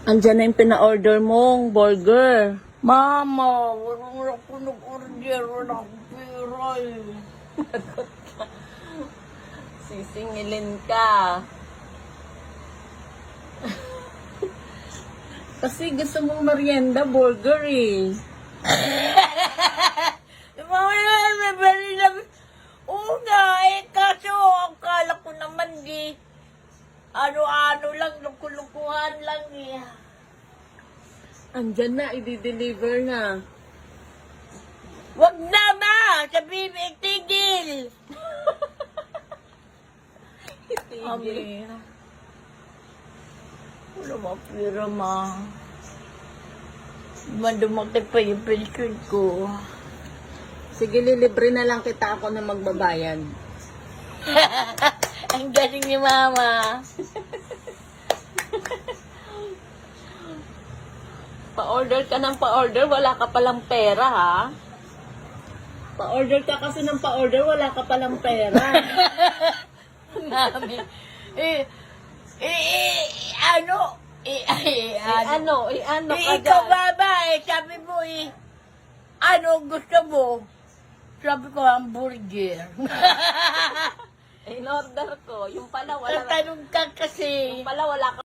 Andyan na yung pina-order mong burger. Mama, wala ko nag-order. Wala akong pera eh. Sisingilin ka. Kasi gusto mong merienda, burger eh. Oo nga eh, kaso ang kala ko naman di ano-ano lang, lukulukuhan lang eh. Andyan na, i-deliver na. Wag na ma! Sabihin mo, itigil! Ami, wala mga pera ma. Dumaki pa yung pension ko. Sige, lilibre na lang kita, ako na magbabayad. Ang galing ni mama. Pa-order ka ng pa-order, wala ka palang pera ha? Pa-order ka kasi ng pa-order, wala ka palang pera. Mami, ano? Ano ka Ikaw dyan? baba sabi mo ano gusto mo? Sabi ko, hamburger. In order ko, yung pala wala, Tatanong ka kasi. yung pala wala ka